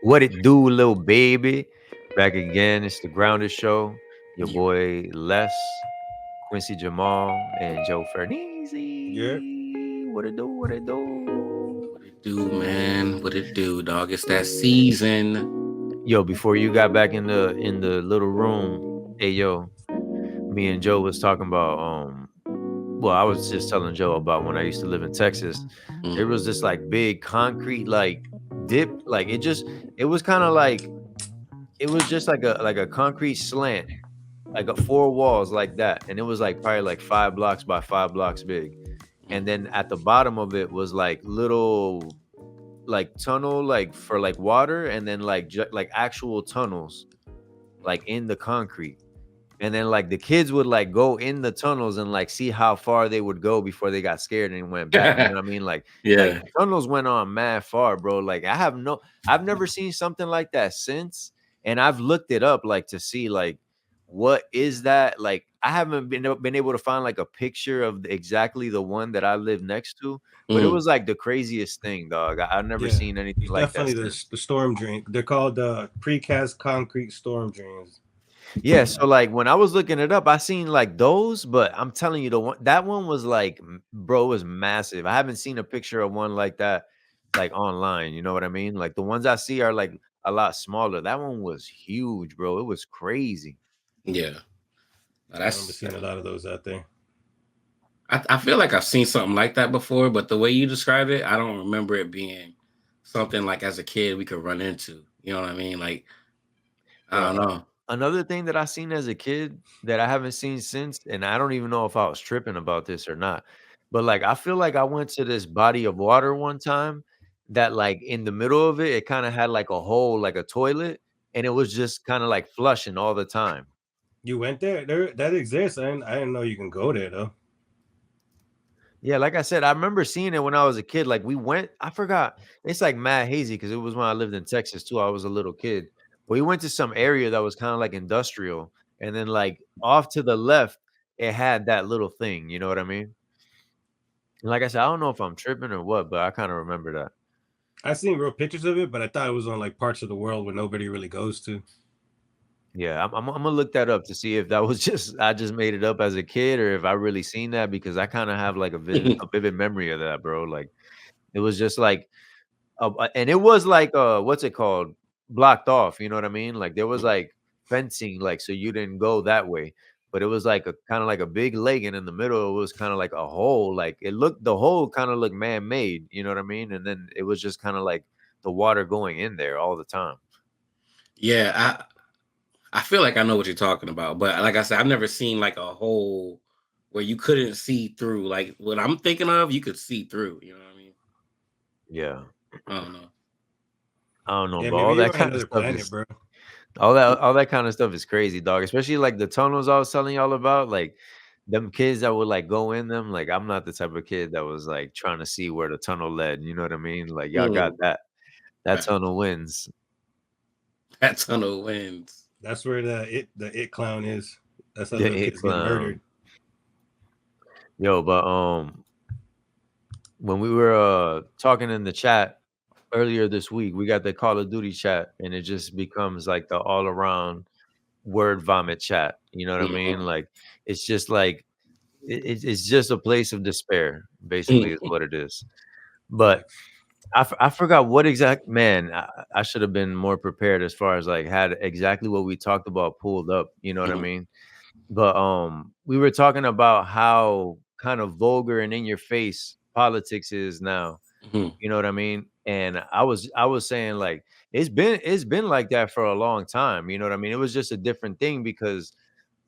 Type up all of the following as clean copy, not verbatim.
What it do, little baby? Back again. It's the Grounded Show. Your Yeah. boy Les, Quincy Jamal, and Joe Yeah. Farneezy. What it do? What it do? What it do, man? What it do, dog? It's that season. Yo, before you got back in the little room, hey yo, me and Joe was talking about well, I was just telling Joe about when I used to live in Texas. There was this like big concrete like dip, like it was kind of like it was just like a concrete slant, like a four walls like that, and it was like probably like 5 blocks by 5 blocks big, and then at the bottom of it was like little like tunnel like for like water, and then like like actual tunnels like in the concrete. And then like the kids would like go in the tunnels and like see how far they would go before they got scared and went back. You know what I mean? Like Yeah. the tunnels went on mad far, bro. Like I've never seen something like that since. And I've looked it up like to see like what is that? Like I haven't been able to find like a picture of exactly the one that I live next to, but it Mm. was like the craziest thing, dog. I've never Yeah. seen anything It's like that definitely since. the storm drain. They're called precast concrete storm drains. Yeah, so like when I was looking it up, I seen like those, but I'm telling you, the one that one was like, bro, it was massive. I haven't seen a picture of one like that, like online. You know what I mean? Like the ones I see are like a lot smaller. That one was huge, bro. It was crazy. Yeah. Now I remember that's. seeing a lot of those out there. I feel like I've seen something like that before, but the way you describe it, I don't remember it being something like as a kid we could run into. You know what I mean? Like I Yo, don't know. another thing that I seen as a kid that I haven't seen since, and I don't even know if I was tripping about this or not, but like I feel like I went to this body of water one time that like in the middle of it, it kind of had like a hole, like a toilet, and it was just kind of like flushing all the time. You went there? There that exists. I didn't know you can go there though. Yeah, like I said, I remember seeing it when I was a kid. Like we went, I forgot. It's like mad hazy because it was when I lived in Texas too. I was a little kid. We went to some area that was kind of like industrial, and then like off to the left, it had that little thing. You know what I mean? And like I said, I don't know if I'm tripping or what, but I kind of remember that. I seen real pictures of it, but I thought it was on like parts of the world where nobody really goes to. Yeah, I'm gonna look that up to see if that was just I just made it up as a kid or if I really seen that because I kind of have like a vivid memory of that, bro. Like it was just like and it was like, what's it called? Blocked off, you know what I mean? Like, there was, like, fencing, like, so you didn't go that way, but it was like a kinda like a big lake, and in the middle, it was kinda like a hole, like, the hole kinda looked man-made, you know what I mean? And then it was just kinda like the water going in there all the time. Yeah, I feel like I know what you're talking about, but like I said, I've never seen like a hole where you couldn't see through. Like what I'm thinking of, you could see through. You know what I mean? Yeah. I don't know. I don't know, Yeah, but maybe all you're that on kinda another stuff planet, is bro. all that kinda stuff is crazy, dog, especially, like, the tunnels I was telling y'all about, like, them kids that would, like, go in them, like, I'm not the type of kid that was, like, trying to see where the tunnel led, you know what I mean? Like, y'all got Mm, that right. tunnel wins. That tunnel wins. That's where the it clown is. That's how The little it kids get murdered. clown. Yo, but, when we were, talking in the chat earlier this week, we got the Call of Duty chat, and it just becomes, like, the all around word vomit chat, you know what I mean? Mhm. Like, it's just like it's just a place of despair, basically, is what it is. But Facts. I forgot what exact man, I should have been more prepared as far as, like, had exactly what we talked about pulled up, you know what I Mhm. mean? But, we were talking about how kind of vulgar and in your face politics is now, Mhm. you know what I mean? And I was saying, like, it's been like that for a long time, you know what I mean? It was just a different thing because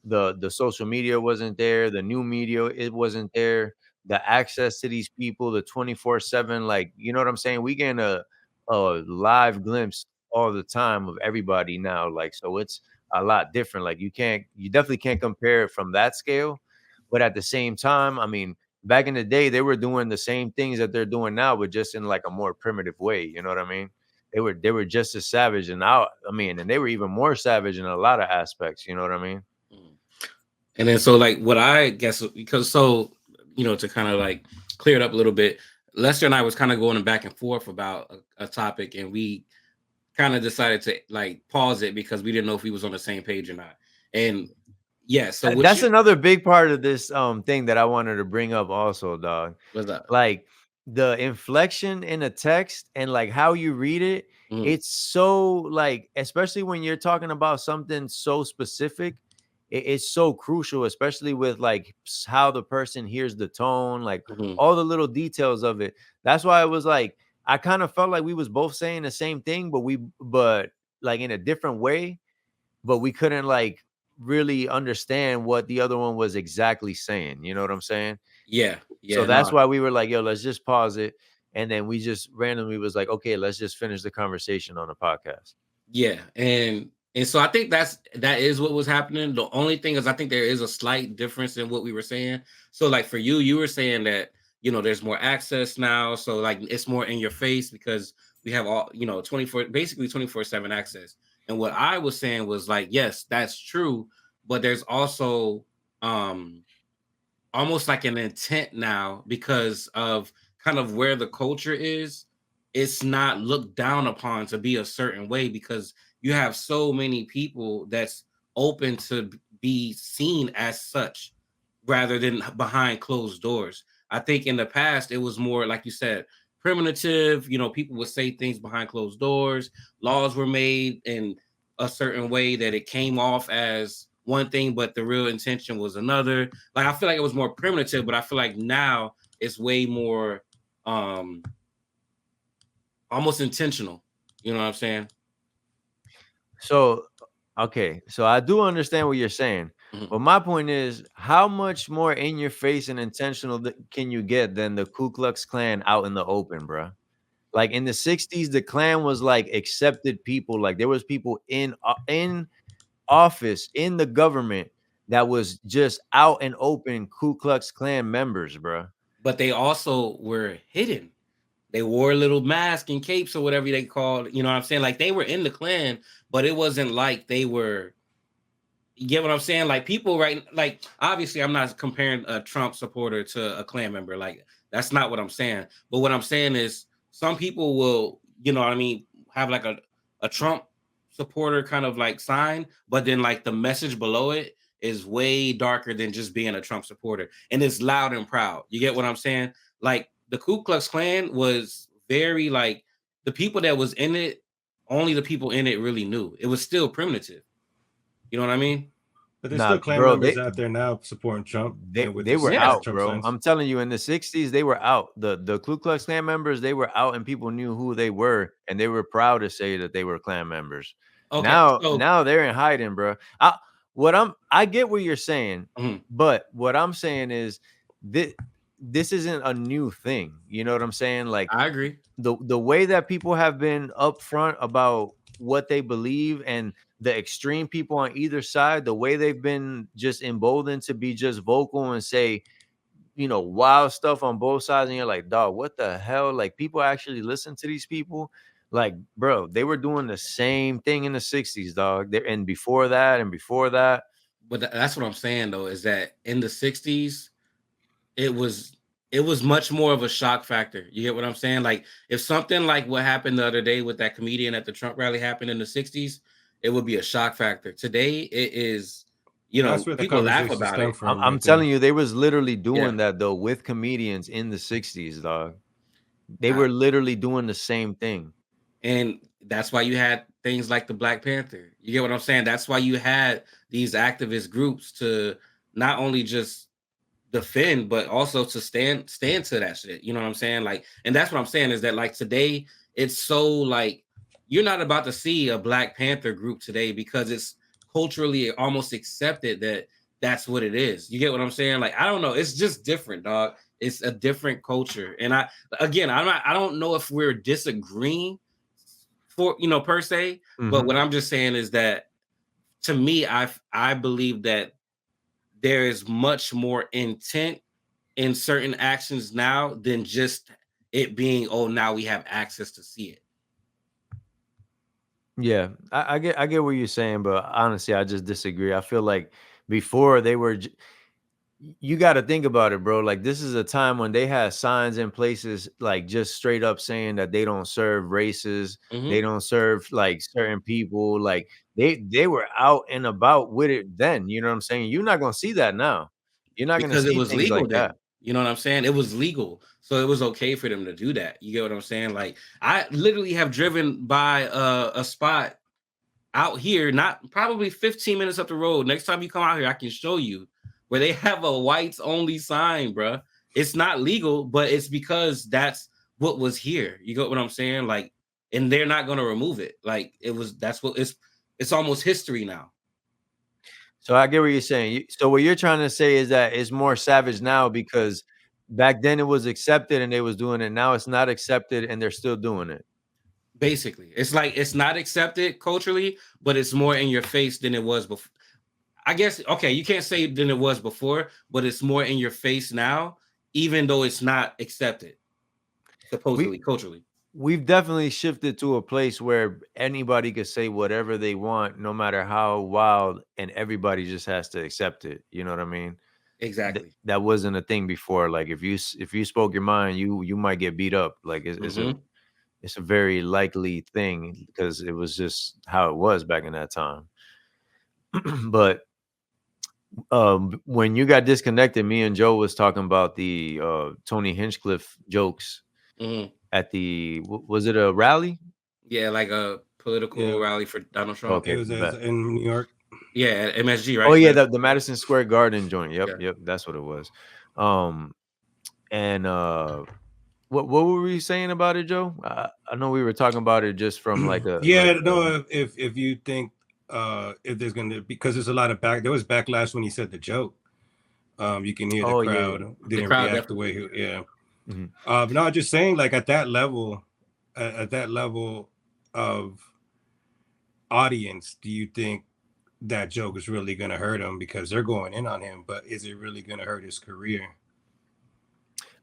the social media wasn't there, the new media, it wasn't there, the access to these people, the 24/7, like, you know what I'm saying? We getting a live glimpse all the time of everybody now, like, so it's a lot different. Like, you definitely can't compare it from that scale, but at the same time, I mean, back in the day, they were doing the same things that they're doing now, but just in like a more primitive way, you know what I mean? They were just as savage, and now I mean, and they were even more savage in a lot of aspects, you know what I mean? Mhm. And then so like what I guess because so to kind of like clear it up a little bit, Lester and I was kind of going back and forth about a topic, and we kind of decided to like pause it because we didn't know if we was on the same page or not. And yeah, so what That's you another big part of this thing that I wanted to bring up also, dog. what's up? Like the inflection in a text and like how you read it, Mhm. it's so like, especially when you're talking about something so specific, it's so crucial, especially with like how the person hears the tone, like Mhm. all the little details of it. That's why it was like I kind of felt like we was both saying the same thing, but like in a different way, but we couldn't like really understand what the other one was exactly saying. You know what I'm saying? Yeah, So yeah, that's no, why we were like, yo, let's just pause it. And then we just randomly was like, okay, let's just finish the conversation on the podcast. yeah, and so I think that is what was happening. The only thing is I think there is a slight difference in what we were saying. So like for you, you were saying that there's more access now, so like it's more in your face because we have all 24 basically 24/7 access. And what I was saying was like, yes, that's true, but there's also um almost like an intent now because of kind of where the culture is. It's not looked down upon to be a certain way because you have so many people that's open to be seen as such rather than behind closed doors. I think in the past it was more like you said, primitive. People would say things behind closed doors. Laws were made in a certain way that it came off as one thing, but the real intention was another. Like I feel like it was more primitive, but I feel like now it's way more um almost intentional. You know what I'm saying? So, okay. So I do understand what you're saying. Mhm. But my point is, how much more in your face and intentional can you get than the Ku Klux Klan out in the open, bro? Like in the 60s, the Klan was like accepted people. Like there was people in office in the government that was just out and open Ku Klux Klan members, bro. But they also were hidden. They wore little masks and capes or whatever they called. You know what I'm saying? Like they were in the Klan, but it wasn't like they were. You get what I'm saying? Like people, right? Like obviously, I'm not comparing a Trump supporter to a Klan member. Like that's not what I'm saying. But what I'm saying is, some people will, what I mean, have like a Trump supporter kind of like sign, but then like the message below it is way darker than just being a Trump supporter, and it's loud and proud. You get what I'm saying? Like the Ku Klux Klan was very like the people that was in it. Only the people in it really knew. It was still primitive. You know what I mean? But there's Nah, still Klan bro, members out there now supporting Trump they and with they the were Yeah. as out, Trump bro. signs. I'm telling you, in the 60s, they were out. The Ku Klux Klan members, they were out, and people knew who they were, and they were proud to say that they were Klan members. Okay. Now they're in hiding, bro. I get what you're saying, Mhm. but what I'm saying is this this isn't a new thing. You know what I'm saying? Like I agree. the way that people have been upfront about what they believe and the extreme people on either side, the way they've been just emboldened to be just vocal and say, wild stuff on both sides. And you're like, dog, what the hell? Like, people actually listen to these people. Like, bro, they were doing the same thing in the 60s, dog. And before that, and before that. But that's what I'm saying though, is that in the 60s, it was it was much more of a shock factor. You get what I'm saying? Like if something like what happened the other day with that comedian at the Trump rally happened in the 60s, it would be a shock factor. Today it is, That's where the people laugh conversation about stem it. from, I'm right there. telling you, they was literally Yeah. doing that though with comedians in the 60s, dog. They I, were literally doing the same thing. and that's why you had things like the Black Panther. You get what I'm saying? That's why you had these activist groups to not only just defend, but also to stand to that shit. You know what I'm saying? Like, and that's what I'm saying is that like today, it's so like you're not about to see a Black Panther group today because it's culturally almost accepted that that's what it is. You get what I'm saying? Like, I don't know. It's just different, dog. It's a different culture. And I don't know if we're disagreeing for per se, but what Mhm. I'm just saying is that to me, I believe that there is much more intent in certain actions now than just it being, oh, now we have access to see it. Yeah, I get what you're saying, but honestly, I just disagree. I feel like before they were you got to think about it, bro. Like this is a time when they had signs in places like just straight up saying that they don't serve races, they don't serve like certain people. Like they were out and about with it then. You know what I'm saying? You're not gonna see that now. You're not gonna because it see was things legal like that. then. You know what I'm saying? It was legal. So it was okay for them to do that. You get what I'm saying? Like I literally have driven by a spot out here, not probably 15 minutes up the road. Next time you come out here, I can show you where they have a whites only sign, bro. It's not legal, but it's because that's what was here. You get what I'm saying? Like, and they're not gonna remove it. Like it was that's what it's almost history now. So I get what you're saying. So what you're trying to say is that it's more savage now because back then it was accepted and they was doing it. Now it's not accepted and they're still doing it. Basically, it's like it's not accepted culturally, but it's more in your face than it was before. I guess okay, you can't say than it was before, but it's more in your face now, even though it's not accepted supposedly We culturally. we've definitely shifted to a place where anybody could say whatever they want, no matter how wild, and everybody just has to accept it. You know what I mean? Exactly. That wasn't a thing before. Like if you spoke your mind, you might get beat up. Like Mm-hmm. it's a very likely thing because it was just how it was back in that time. But when you got disconnected, me and Joe was talking about the Tony Hinchcliffe jokes Mm-hmm. at the was it a rally? Yeah, like a political Yeah, rally for Donald Trump. it Okay, was bet. in New York. Yeah, MSG, Oh right? yeah, the Madison Square Garden joint. Yep, Yeah. yep, that's what it was. Um, and what were we saying about it, Joe? I know we were talking about it just from like a Yeah, no. If you think if there's gonna because there's a lot of there was backlash when he said the joke. You can hear the oh yeah, yeah. crowd The didn't crowd react the definitely way did. yeah. Mhm. No, just saying like at that level of audience, do you think that joke is really going to hurt him because they're going in on him? But is it really going to hurt his career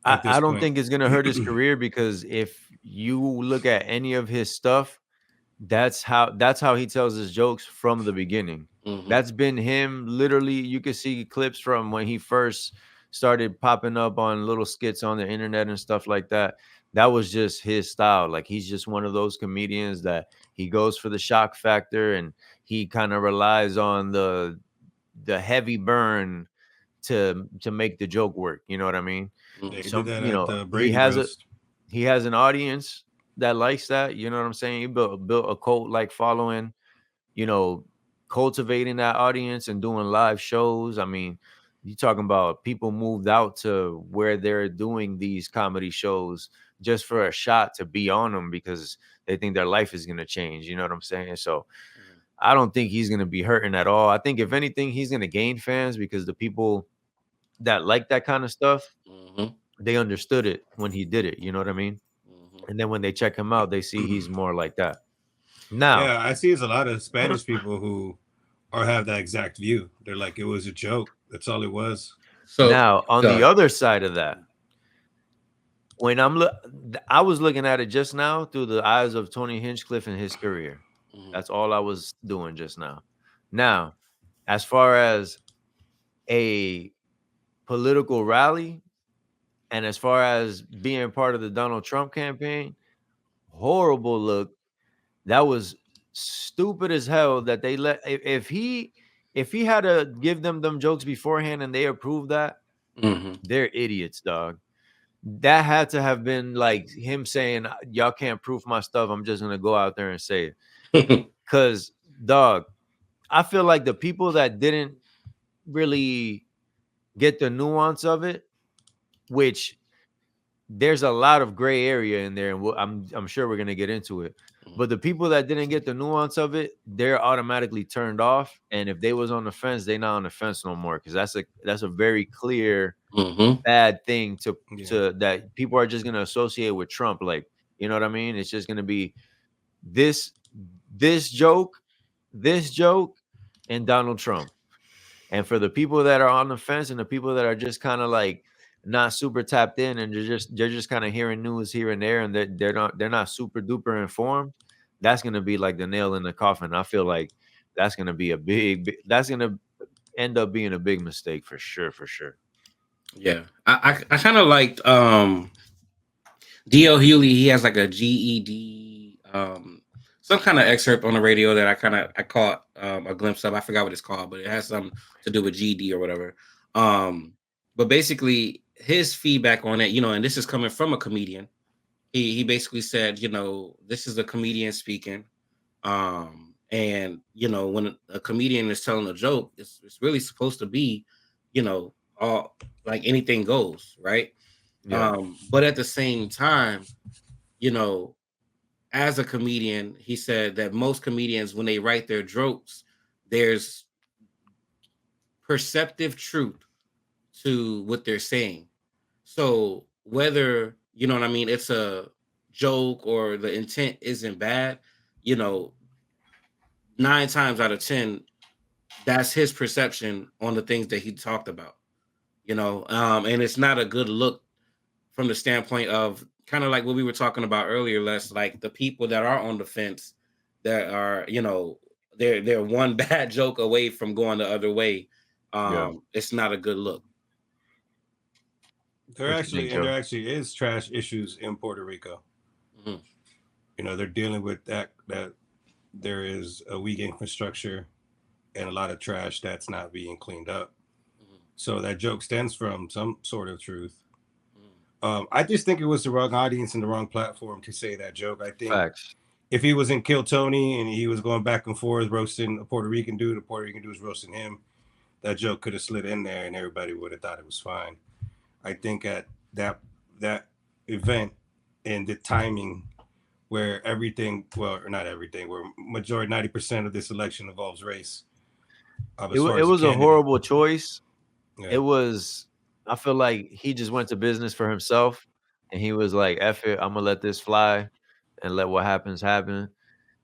at this I don't point? think it's gonna hurt his career because if you look at any of his stuff, that's how he tells his jokes from the beginning. Mm-hmm. That's been him literally. You can see clips from when he first started popping up on little skits on the internet and stuff like that. That was just his style. Like he's just one of those comedians that he goes for the shock factor and he kind of relies on the heavy burn to make the joke work. You know what I mean? Yeah, he Mm-hmm. did Some, that you at know, the Brady roast. he has an audience that likes that. You know what I'm saying? He built a cult like following. You know, cultivating that audience and doing live shows. I mean, you talking about people moved out to where they're doing these comedy shows just for a shot to be on them because they think their life is gonna change. You know what I'm saying? So I don't think he's gonna be hurting at all. I think if anything, he's gonna gain fans because the people that like that kind of stuff, Mm-hmm. they understood it when he did it. You know what I mean? Mm-hmm. And then when they check him out, they see he's more like that. Now, Yeah, I see. There's a lot of Spanish people who are have that exact view. They're like, it was a joke. That's all it was. So now on the sorry. other side of that, when I was looking at it just now through the eyes of Tony Hinchcliffe and his career. Mm-hmm. That's all I was doing just now. Now, as far as a political rally and as far as being part of the Donald Trump campaign, horrible look. That was stupid as hell that they let if he had to give them jokes beforehand and they approved that, Mm-hmm. they're idiots, dog. That had to have been like him saying, "Y'all can't proof my stuff. I'm just gonna go out there and say it." Cause, dog, I feel like the people that didn't really get the nuance of it, which there's a lot of gray area in there, and I'm sure we're gonna get into it. But the people that didn't get the nuance of it, they're automatically turned off. And if they was on the fence, they not on the fence no more because that's a very clear Mm-hmm. bad thing Yeah. to that people are just gonna associate with Trump. Like, you know what I mean? It's just gonna be this this joke, this joke, and Donald Trump. And for the people that are on the fence and the people that are just kind of like not super tapped in and they're just kind of hearing news here and there and they're not super duper informed, that's gonna be like the nail in the coffin. I feel like that's gonna be a that's gonna end up being a big mistake for sure, for sure. Yeah, I kind of liked DL Hewley. He has like a GED, some kind of excerpt on the radio that I caught a glimpse of. I forgot what it's called, but it has something to do with GED or whatever. Um, but basically, his feedback on it, and this is coming from a comedian. He basically said, this is a comedian speaking. And when a comedian is telling a joke, it's really supposed to be, all like anything goes, right? Yeah, But at the same time, you know, as a comedian, he said that most comedians, when they write their jokes, there's perceptive truth to what they're saying. So whether, what I mean, it's a joke or the intent isn't bad, you know, 9 times out of 10, that's his perception on the things that he talked about, and it's not a good look from the standpoint of kind of like what we were talking about earlier, less like the people that are on the fence that are, they're one bad joke away from going the other way. yeah. It's not a good look. There What you think, actually and there Joe? actually is trash issues in Puerto Rico. Mhm, They're dealing with that there is a weak infrastructure and a lot of trash that's not being cleaned up. mhm, So that joke stems from some sort of truth. mhm, I just think it was the wrong audience and the wrong platform to say that joke. I think Facts. if he was in Kill Tony and he was going back and forth roasting a Puerto Rican dude, a Puerto Rican dude was roasting him, that joke could have slid in there and everybody would have thought it was fine. I think at that event and the timing where everything, well, or not everything, where majority 90% of this election involves race, as far It as a was a candidate. horrible choice. Yeah, It was. I feel like he just went to business for himself, and he was like, "F it, I'm gonna let this fly, and let what happens happen."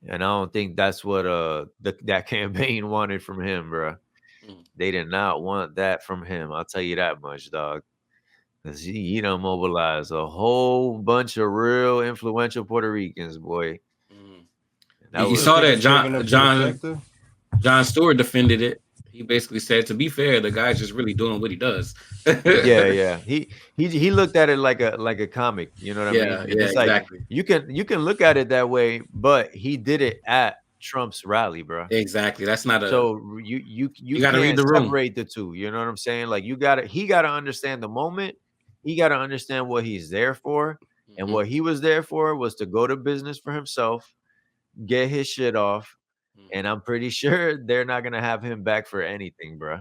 And I don't think that's what that campaign wanted from him, bro. mhm. They did not want that from him. I'll tell you that much, dog. Cause he done mobilized a whole bunch of real influential Puerto Ricans, boy. Mhm. And You, that you you don't saw was think that it's living up to the John effect though? John Stewart defended it. He basically said, to be fair, the guy's just really doing what he does. yeah, yeah. He looked at it like a comic, you know what I Yeah, mean? And yeah, it's like exactly. you can look at it that way, but he did it at Trump's rally, bro. Exactly. That's not a So you you got to read can't the room. separate the two. You know what I'm saying? Like he gotta understand the moment. He gotta understand what he's there for. And Mhm, what he was there for was to go to business for himself, get his shit off. mhm, And I'm pretty sure they're not gonna have him back for anything, bro.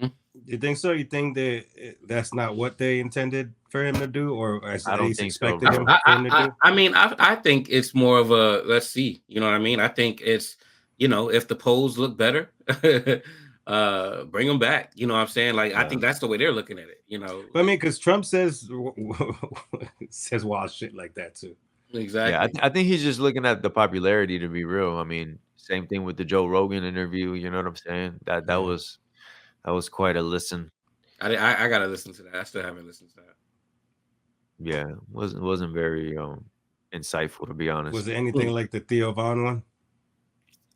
mhm. You think so? You think that that's not what they intended for him to do, or I at don't least think so, expected bro. him for him to do? I mean, I think it's more of a let's see. You know what I mean? I think it's if the polls look better, bring them back. You know what I'm saying? Like I Yeah. think that's the way they're looking at it. But I mean, because Trump says says wild shit like that too. Yeah, Exactly. I think he's just looking at the popularity, to be real. I mean, same thing with the Joe Rogan interview, you know what I'm saying? Yeah. That was quite a listen. I gotta listen to that. I still haven't listened to that. Yeah, wasn't very insightful, to be Was honest. it anything Hmm. like the Theo Von one?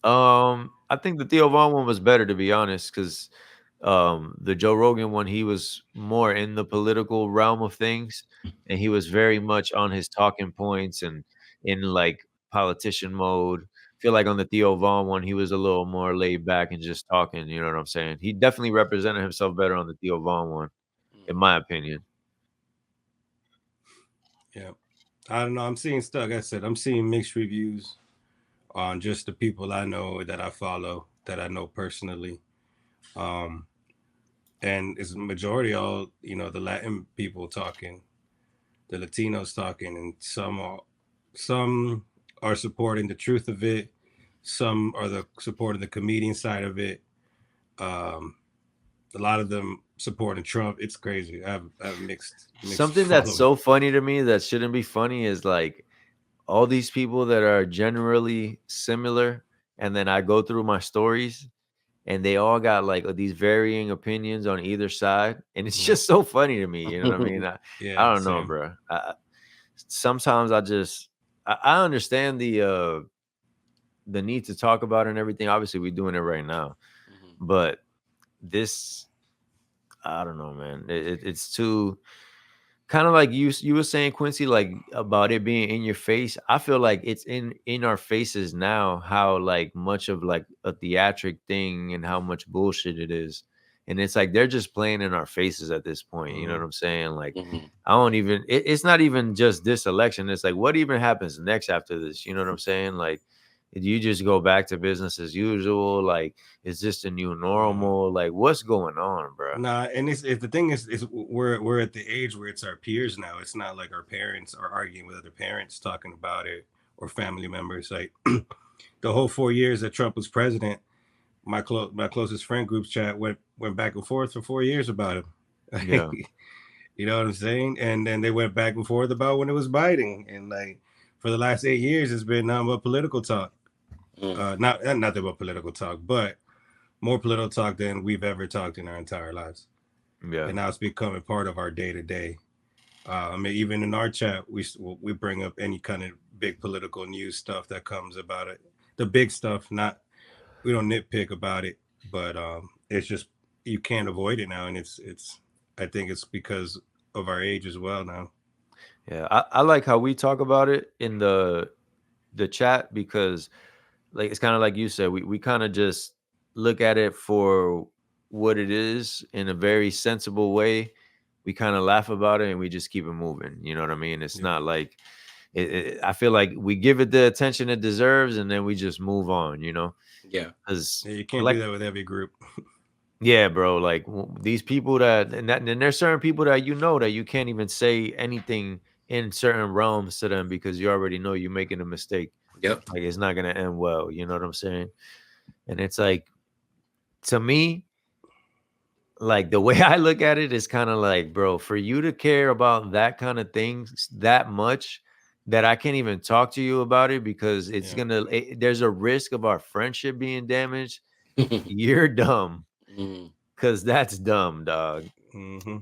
I think the Theo Von one was better, to be honest, because the Joe Rogan one, he was more in the political realm of things, and he was very much on his talking points and in like politician mode. Feel like on the Theo Von one, he was a little more laid back and just talking. You know what I'm saying? He definitely represented himself better on the Theo Von one, in Hmm. my opinion. Yeah. I don't know. I'm seeing stuff. Like I said, I'm seeing mixed reviews on just the people I know that I follow, that I know personally. Um, and it's majority all, the Latin people talking, the Latinos talking, and some are supporting the truth of it. Some are supporting the comedian side of it. Um, a lot of them supporting Trump. It's crazy. I have mixed Something that's following. so funny to me that shouldn't be funny is like all these people that are generally similar, and then I go through my stories and they all got like these varying opinions on either side, and it's Mhm. just so funny to me. You know what I mean? I Yeah, don't know, same. bro. Sometimes I understand the need to talk about it and everything. Obviously, we're doing it right now, Hmm. but this I don't know, man. It's too kind of like you were saying, Quincy, like about it being in your face. I feel like it's in our faces now. How like much of like a theatric thing and how much bullshit it is, and it's like they're just playing in our faces at this point. You know what Mhm. I'm saying? Like Mhm. I don't even. It's not even just this election. It's like what even happens next after this. You know what I'm saying? Like. Do you just go back to business as usual? Like, is this the new Mhm. normal? Like, what's going on, bro? Nah, and it's the thing is we're at the age where it's our peers now. It's not like our parents are arguing with other parents talking about it or family members. Like the whole 4 years that Trump was president, my closest friend group's chat went back and forth for 4 years about him. Yeah, You know what I'm saying? And then they went back and forth about when it was Biden. And like for the last 8 years, it's been nothing but political talk. Mm. Not nothing but political talk, but more political talk than we've ever talked in our entire lives. yeah. And now it's becoming part of our day to day. I mean, even in our chat, we bring up any kind of big political news stuff that comes about it. The big stuff, not we don't nitpick about it, but it's just you can't avoid it now, and it's. I think it's because of our age as well now. Yeah, I like how we talk about it in the chat because like it's kind of like you said, we kind of just look at it for what it is in a very sensible way. We kind of laugh about it and we just keep it moving. You know what I mean? It's Yeah, not like I feel like we give it the attention it deserves and then we just move on. You know, Yeah. because yeah, you can't do like that with every group. yeah, bro. Like these people and there's certain people that you know that you can't even say anything in certain realms to them because you already know you're making a mistake. Yep. Like it's not gonna end well. You know what I'm saying? And it's like to me, like the way I look at it is kind of like, bro, for you to care about that kind of things that much that I can't even talk to you about it because it's Yeah. there's a risk of our friendship being damaged. You're dumb Mm. because that's dumb, dog. Hmm.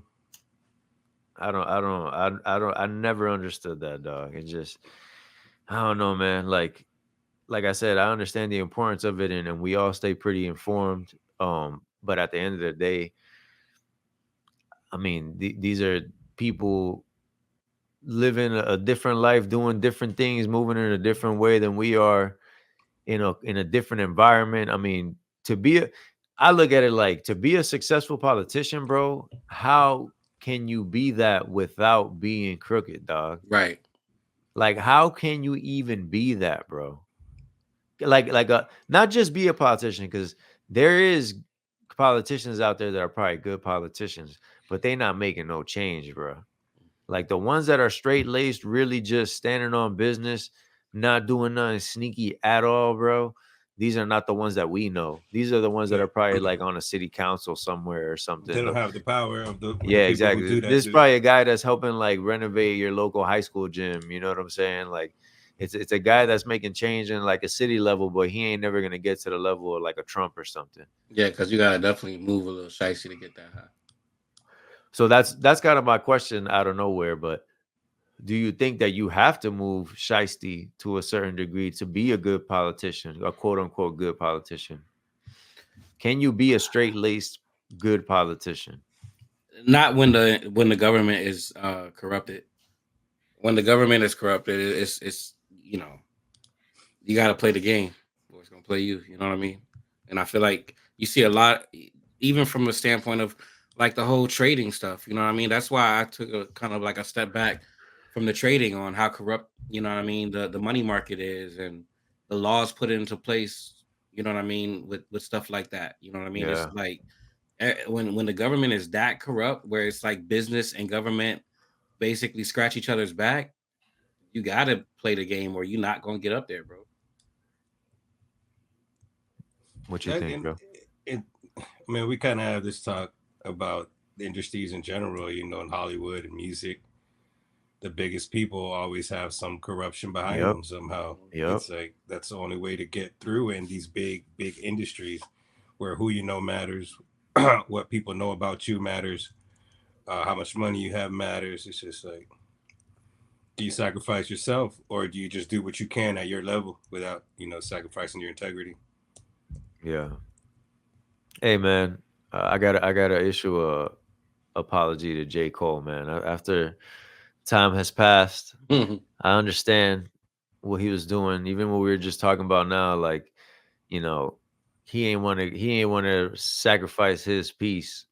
I never understood that, dog. It just, I don't know, man. Like I said, I understand the importance of it, and we all stay pretty informed. But at the end of the day, I mean, these are people living a different life, doing different things, moving in a different way than we are in a different environment. I mean, to be a, I look at it like to be a successful politician, bro. How can you be that without being crooked, dog? Right. Like, how can you even be that, bro? Not just be a politician, because there is politicians out there that are probably good politicians, but they not making no change, bro. Like the ones that are straight laced, really just standing on business, not doing nothing sneaky at all, bro. These are not the ones that we know. These are the ones that Yeah. are probably like on a city council somewhere or They something. don't have the power of the Yeah, people who exactly. do that This is do. probably a guy that's helping like renovate your local high school gym. You know what I'm saying? Like it's a guy that's making change in like a city level, but he ain't never gonna get to the level of like a Trump or something. Yeah, because you gotta definitely move a little shicey to get that high. So that's kind of my question out of nowhere. But do you think that you have to move shiesty to a certain degree to be a good politician, a quote unquote good politician? Can you be a straight laced good politician? Not when the government is corrupted. When the government is corrupted, it's you got to play the game, or it's gonna play you. You know what I mean? And I feel like you see a lot, even from the standpoint of like the whole trading stuff. You know what I mean? That's why I took a kind of like a step back from the trading on how corrupt, you know what I mean, the money market is and the laws put into place. You know what I mean with stuff like that. You know what I mean? It's Yeah. like when the government is that corrupt, where it's like business and government basically scratch each other's back. You got to play the game, or you're not gonna get up there, bro. What you think, And bro? it, I mean, we kind of have this talk about the industries in general. In Hollywood and music, the biggest people always have some corruption behind Yep. them somehow. Yep. It's like that's the only way to get through in these big industries, where who you know matters, what people know about you matters, how much money you have matters. It's just like, do you sacrifice yourself, or do you just do what you can at your level without sacrificing your integrity? Yeah. Hey man, I got to issue apology to J. Cole, man. After time has passed, I understand what he was doing. Even what we were just talking about now, like, you know, he ain't want to sacrifice his peace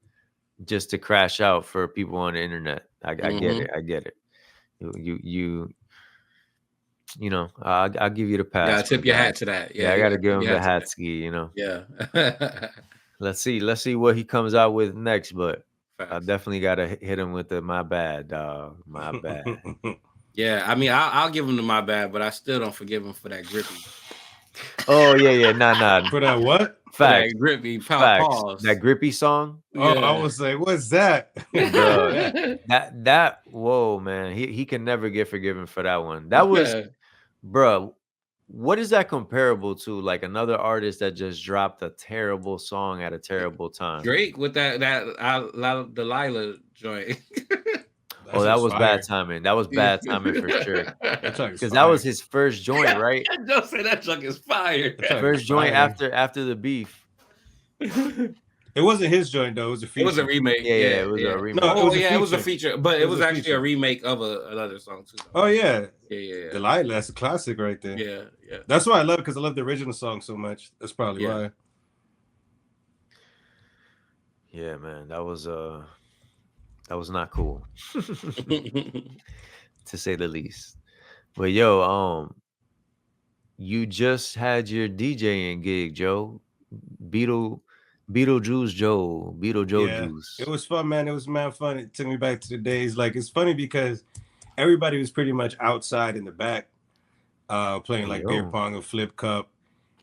just to crash out for people on the internet. I get it. I get it. You know, I'll give you the pass, Gotta my tip your guy. hat to that. Yeah, Yeah, I you got to gotta give tip him your the hat to hat that. ski. You know, Yeah. let's see what he comes out with next. But I Facts. definitely got to hit him with the my bad, dog. My bad. Yeah, I mean, I'll give him to my bad, but I still don't forgive him for that grippy. Oh yeah, nah. For that what? For that Facts, grippy facts. pause. That grippy song, Oh, I Yeah. was like, what's that? bro. That whoa, man. He can never get forgiven for that one. That was, bro. What is that comparable to? Like another artist that just dropped a terrible song at a terrible time. Drake with that Delilah joint. Oh, That that shit's was bad fire. timing. That was bad timing for sure. That track is Because that was fire. his first joint, right? Don't say that junk is fire. That track is First joint fire. after the beef. It wasn't his joint though. It was a It feature. was a remake. Yeah, Yeah, it was a remake. No, it was a it was a feature. feature, but it was a actually feature. a remake of another song too. Oh yeah. Yeah. Delilah, that's a classic right there. Yeah. That's why I love it, because I love the original song so much. That's probably why. Yeah, man, that was not cool, to say the least. But yo, you just had your DJing gig, Joe. Beetlejuice Joe, Yeah. Beetlejuice. It was fun, man. It was mad fun. It took me back to the days. Like, it's funny because everybody was pretty much outside in the back, playing like beer pong and flip cup.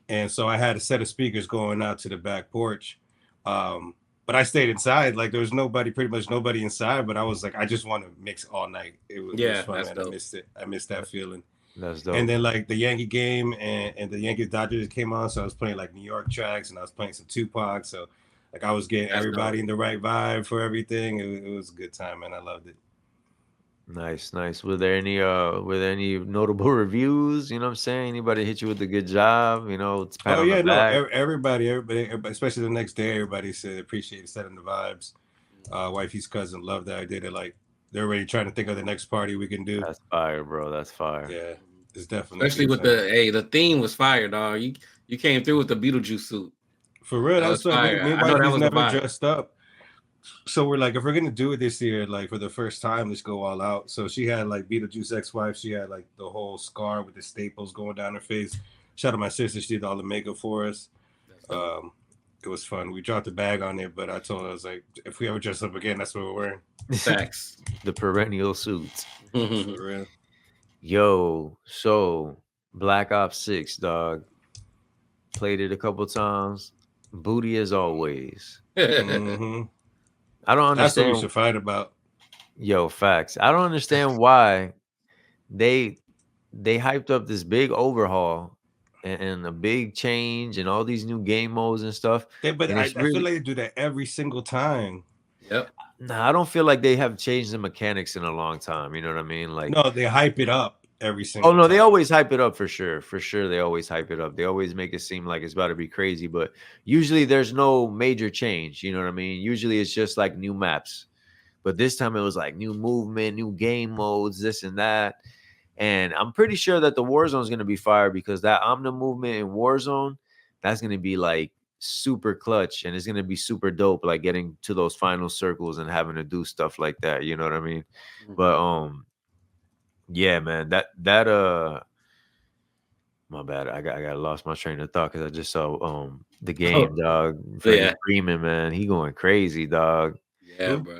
And so I had a set of speakers going out to the back porch. But I stayed inside. Like, there was pretty much nobody inside. But I was like, I just want to mix all night. It was fun, man. dope. I missed it. I missed that feeling. That's dope. And then like the Yankee game and the Yankees Dodgers came on, so I was playing like New York tracks and I was playing some Tupac. So like I was getting everybody in the right vibe for everything. It was a good time, man. I loved it. Nice. Were there any notable reviews? You know what I'm saying? Anybody hit you with a good job? You know, it's pat on the back. Everybody, especially the next day, everybody said appreciate setting the vibes. Wifey's cousin loved that I did it. Like they're already trying to think of the next party we can do. That's fire, bro. That's fire. Yeah, it's definitely especially with the theme was fire, dog. You came through with the Beetlejuice suit. For real, that's what me and wifey's never dressed up. So we're like, if we're gonna do it this year, like for the first time, let's go all out. So she had like Beetlejuice ex-wife. She had like the whole scar with the staples going down her face. Shout out to my sister. She did all the makeup for us. It was fun. We dropped the bag on it, but I told her, I was like, if we ever dress up again, that's what we're wearing. Facts. The perennial suits. For real. Yo, so Black Ops 6, dog. Played it a couple times. Booty as always. Mm-hmm. I don't understand. That's what we should fight about. Yo, facts. I don't understand why they hyped up this big overhaul and a big change and all these new game modes and stuff. But I feel like they do that every single time. Yep. Nah, I don't feel like they have changed the mechanics in a long time. You know what I mean? Like, no, they hype it up every single time. Oh no, they always hype it up for sure. For sure, they always hype it up. They always make it seem like it's about to be crazy, but usually there's no major change. You know what I mean? Usually it's just like new maps. But this time it was like new movement, new game modes, this and that. And I'm pretty sure that the Warzone is going to be fire because that Omni movement in Warzone, that's going to be like super clutch and it's going to be super dope, like getting to those final circles and having to do stuff like that. You know what I mean? Mm-hmm. But yeah, man, that my bad. I got lost my train of thought because I just saw the game, dog. Freddie Freeman, man, he going crazy, dog. Yeah, bro.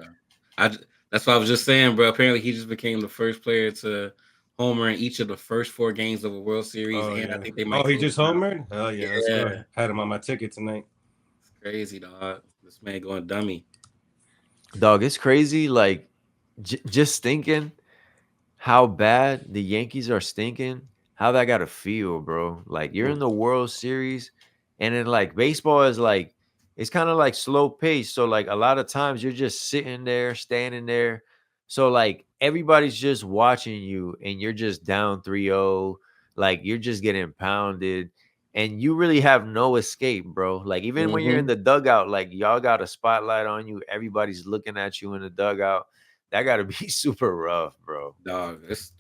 That's what I was just saying, bro. Apparently, he just became the first player to homer in each of the first 4 games of a World Series. I think they might. Oh, he just homered? Oh yeah, that's good. Had him on my ticket tonight. It's crazy, dog. This man going dummy. Dog, it's crazy. Like just thinking how bad the Yankees are stinking. How that gotta feel, bro. Like you're in the World Series, and then like baseball is like it's kind of like slow pace. So like a lot of times you're just sitting there, standing there. So like everybody's just watching you, and you're just down 3-0. Like you're just getting pounded, and you really have no escape, bro. Like even when you're in the dugout, like y'all got a spotlight on you, everybody's looking at you in the dugout. That got to be super rough, bro. Dog, it's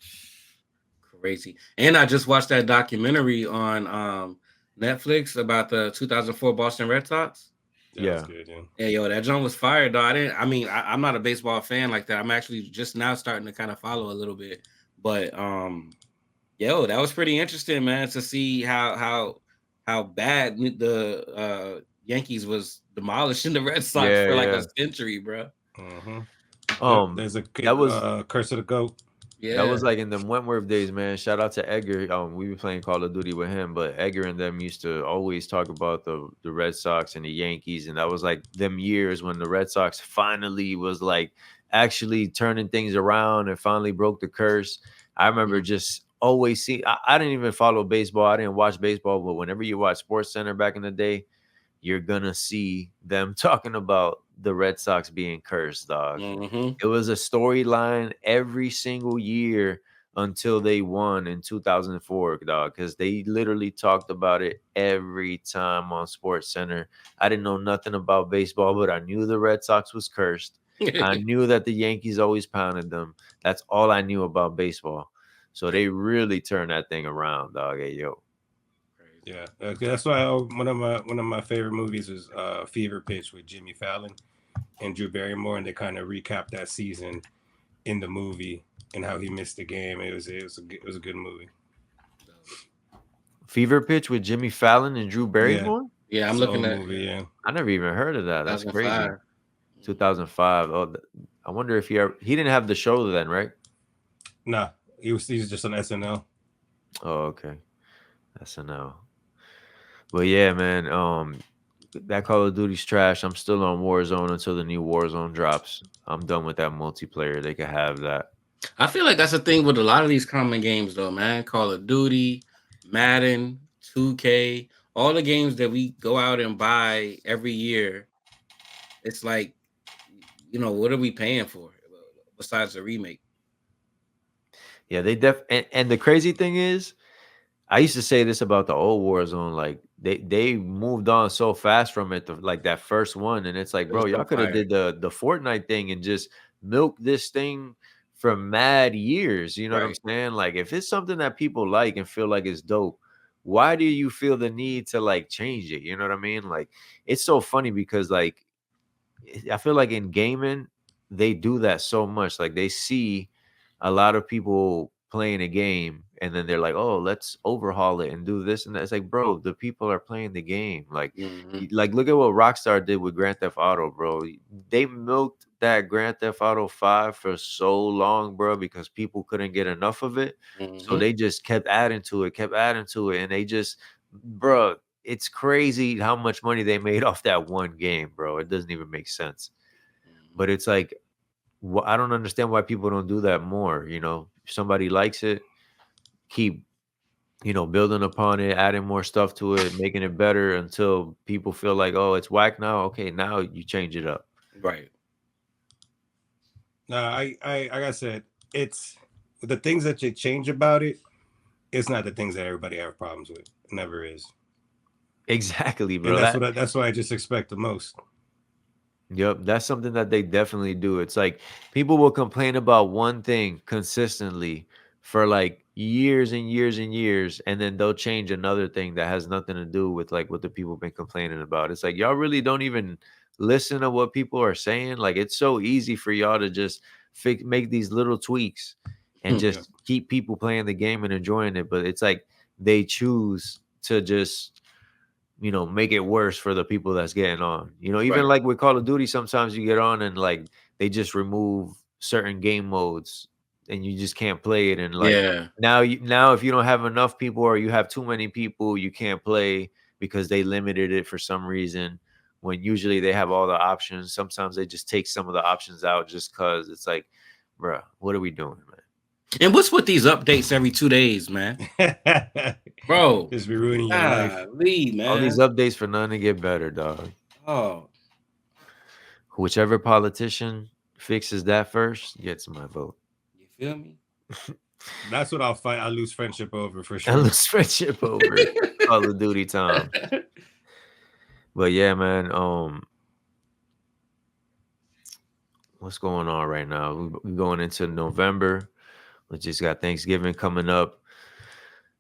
crazy. And I just watched that documentary on Netflix about the 2004 Boston Red Sox. That was Yeah. good, yeah. Yeah, yo, that John was fired, though. I'm not a baseball fan like that. I'm actually just now starting to kind of follow a little bit. But yo, that was pretty interesting, man, to see how bad the Yankees was demolishing the Red Sox Yeah, for like a yeah. century, bro. Yep, there's a That was Curse of the Goat. that Yeah. was like in the Wentworth days, man. Shout out to Edgar. We were playing Call of Duty with him, but Edgar and them used to always talk about the Red Sox and the Yankees, and that was like them years when the Red Sox finally was like actually turning things around and finally broke the curse. I remember just always see. I didn't even follow baseball. I didn't watch baseball, but whenever you watch Sports Center back in the day, you're gonna see them talking about the Red Sox being cursed, dog. It was a storyline every single year until they won in 2004, dog, because they literally talked about it every time on Sports Center. I didn't know nothing about baseball, but I knew the Red Sox was cursed. I knew that the Yankees always pounded them. That's all I knew about baseball. So they really turned that thing around, dog. Hey, yo. Yeah, that's why one of my favorite movies is Fever Pitch with Jimmy Fallon and Drew Barrymore, and they kind of recap that season in the movie and how he missed the game. It was a good movie. Fever Pitch with Jimmy Fallon and Drew Barrymore? Yeah, I'm It's looking an at old movie. Yeah, I never even heard of that. That's crazy. 2005. 2005. Oh, I wonder if he didn't have the show then, right? nah, he's just on SNL. Oh, okay. SNL. But yeah, man, that Call of Duty's trash. I'm still on Warzone until the new Warzone drops. I'm done with that multiplayer. They could have that. I feel like that's the thing with a lot of these common games, though, man. Call of Duty, Madden, 2K, all the games that we go out and buy every year. It's like, what are we paying for besides the remake? Yeah, they and the crazy thing is, I used to say this about the old Warzone, like they moved on so fast from it, like that first one, and it's like, It was bro, so y'all could have fire. did the Fortnite thing and just milked this thing for mad years. You know what I'm Right. saying? Like, if it's something that people like and feel like it's dope, why do you feel the need to like change it? You know what I mean? Like, it's so funny because like I feel like in gaming they do that so much. Like they see a lot of people playing a game and then they're like, "Oh, let's overhaul it and do this and that." It's like, bro, the people are playing the game. Like, like look at what Rockstar did with Grand Theft Auto, bro. They milked that Grand Theft Auto 5 for so long, bro, because people couldn't get enough of it. So they just kept adding to it, and they just, bro, it's crazy how much money they made off that one game, bro. It doesn't even make sense. But it's like, I don't understand why people don't do that more. If somebody likes it, keep building upon it, adding more stuff to it, making it better until people feel like, oh, it's whack now. Okay, now you change it up. Right. No, like I said, it's the things that you change about it. It's not the things that everybody have problems with. It never is. Exactly, bro. And that's what I just expect the most. Yep, that's something that they definitely do. It's like people will complain about one thing consistently for like years and years and years, and then they'll change another thing that has nothing to do with like what the people been complaining about. It's like y'all really don't even listen to what people are saying. Like it's so easy for y'all to just make these little tweaks and just keep people playing the game and enjoying it. But it's like they choose to just make it worse for the people that's getting on. Even Right. like with Call of Duty, sometimes you get on and like they just remove certain game modes and you just can't play it. And like Yeah. now if you don't have enough people or you have too many people, you can't play because they limited it for some reason. When usually they have all the options. Sometimes they just take some of the options out just because it's like, bruh, what are we doing, man? And what's with these updates every 2 days, man? Bro, just be ruining your life. Man. All these updates for none to get better, dog. Oh, Whichever politician fixes that first gets my vote. you feel me? That's what I'll fight. I'll lose friendship over for I sure. lose friendship over it. Call of Duty time. But yeah, man. What's going on right now? We're going into November. We just got Thanksgiving coming up.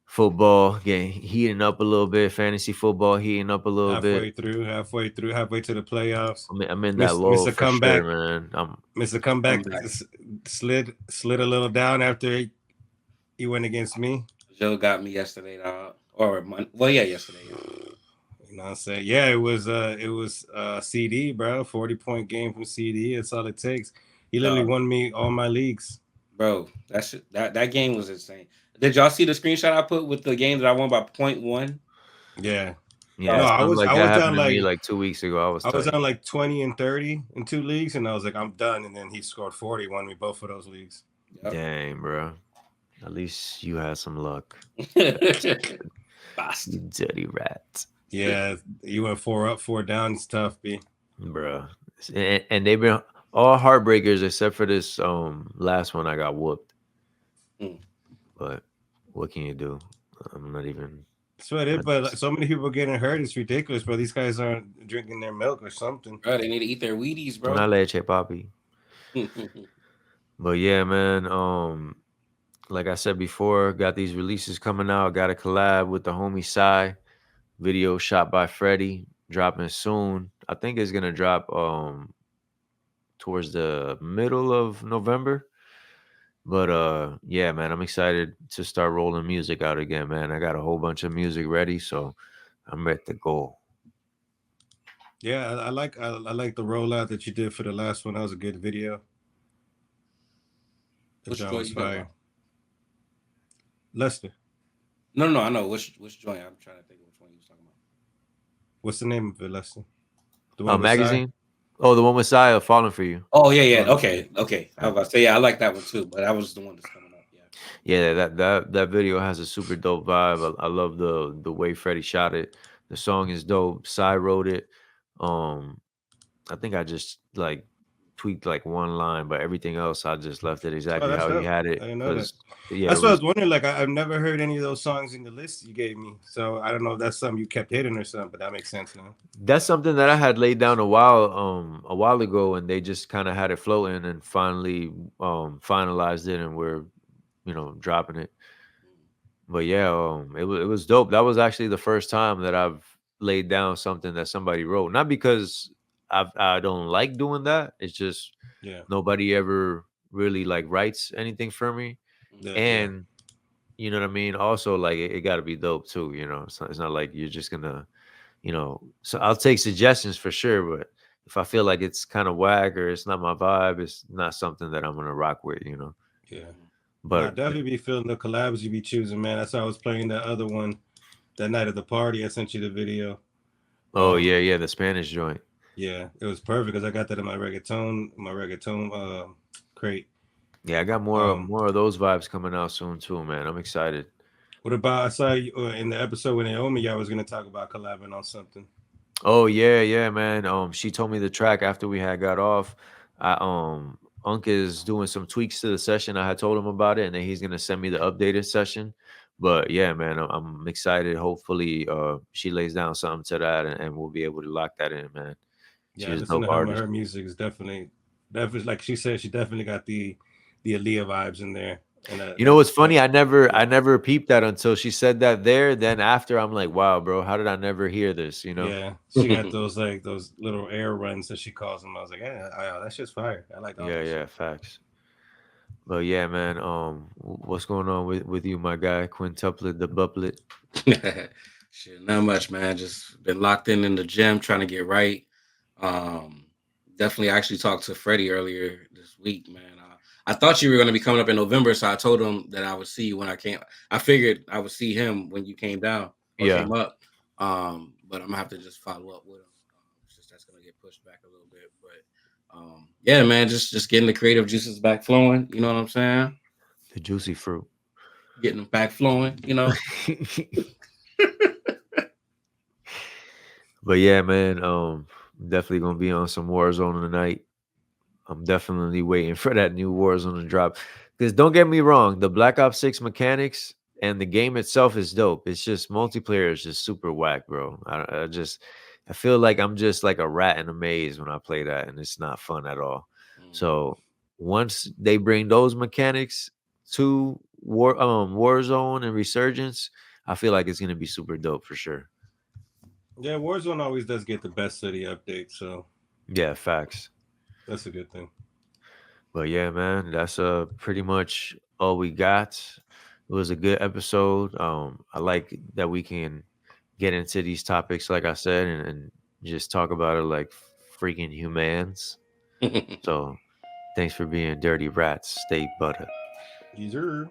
Football getting heating up a little bit. Fantasy football heating up a little bit. halfway to the playoffs. I'm in that lull Mr. for Comeback, sure, man. Mr. Comeback slid a little down after he went against me. Joe got me yesterday, dog. Yesterday. You know what I'm saying? Yeah, it was CD, bro. 40-point game from CD. That's all it takes. He literally won me all my leagues. Bro, that game was insane. Did y'all see the screenshot I put with the game that I won by 0.1? Yeah. Yeah, no, I was down like 2 weeks ago. I was down like 20 and 30 in 2 leagues, and I was like, I'm done. And then he scored 40, won me both of those leagues. Yep. Dang, bro. At least you had some luck. Bastard. You dirty rat. Yeah, you went 4 up, 4 down. It's tough, B. Bro. And they've been all heartbreakers except for this last one I got whooped. But what can you do? I'm not even. That's what it is, but so many people getting hurt. It's ridiculous, bro. These guys aren't drinking their milk or something. Bro, they need to eat their Wheaties, bro. Una leche, papi. But yeah, man. Like I said before, got these releases coming out. Got a collab with the homie Psy. Video shot by Freddie, dropping soon. I think it's gonna drop towards the middle of November. But yeah, man, I'm excited to start rolling music out again, man. I got a whole bunch of music ready, so I'm ready to go. Yeah, I like the rollout that you did for the last one. That was a good video. Which joint you got? Lester. No, I know which joint. I'm trying to think of which one you was talking about. What's the name of it, Lester? The one magazine. Oh, the one with Saya Falling for You. Oh yeah. Okay. I was about to say I like that one too, but that was the one that's coming up. Yeah, that video has a super dope vibe. I love the way Freddie shot it. The song is dope. Psy wrote it. I think I just like tweaked like one line, but everything else I just left it exactly how he had it. I know that. Yeah, that's what I was wondering. Like I've never heard any of those songs in the list you gave me, so I don't know if that's something you kept hidden or something. But that makes sense now. That's something that I had laid down a while ago, and they just kind of had it floating, and finally finalized it, and we're dropping it. But yeah, it was dope. That was actually the first time that I've laid down something that somebody wrote. Not because I don't like doing that. It's just nobody ever really like writes anything for me. And you know what I mean? Also, like it got to be dope too. It's not like you're just gonna, So I'll take suggestions for sure, but if I feel like it's kind of whack or it's not my vibe, it's not something that I'm gonna rock with. Yeah. But I'll definitely be feeling the collabs you be choosing, man. That's how I was playing that other one that night at the party. I sent you the video. Oh yeah, the Spanish joint. Yeah, it was perfect because I got that in my reggaeton crate. Yeah, I got more of those vibes coming out soon too, man. I'm excited. What about I saw you in the episode with Naomi? Y'all was gonna talk about collabing on something. Oh yeah, man. She told me the track after we had got off. Unk is doing some tweaks to the session. I had told him about it, and then he's gonna send me the updated session. But yeah, man, I'm excited. Hopefully, she lays down something to that, and we'll be able to lock that in, man. Yeah, listen to her music is definitely like she said. She definitely got the Aaliyah vibes in there. And you know what's funny? I never peeped that until she said that there. Then after, I'm like, wow, bro, how did I never hear this? Yeah, she got those little air runs that she calls them. I was like, yeah, that's just fire. I like that. Yeah, facts. But yeah, man. What's going on with you, my guy, Quintuplet the Buplet? Shit, not much, man. Just been locked in the gym trying to get right. Definitely, I actually talked to Freddie earlier this week, man. I thought you were going to be coming up in November, so I told him that I would see you when I came. I figured I would see him when you came down or came up. But I'm gonna have to just follow up with him. That's gonna get pushed back a little bit, but yeah, man, just getting the creative juices back flowing. You know what I'm saying? The juicy fruit, getting them back flowing. But yeah, man, definitely gonna be on some Warzone tonight. I'm definitely waiting for that new Warzone to drop. Because don't get me wrong, the Black Ops 6 mechanics, and the game itself is dope. It's just multiplayer is just super whack, bro. I feel like I'm just like a rat in a maze when I play that, and it's not fun at all. So once they bring those mechanics to Warzone and Resurgence, I feel like it's gonna be super dope for sure. Yeah, Warzone always does get the best city updates, so Yeah, facts. that's a good thing. But yeah, man, that's pretty much all we got. It was a good episode. I like that we can get into these topics, like I said, and just talk about it like freaking humans. So thanks for being dirty rats. Stay butter. User.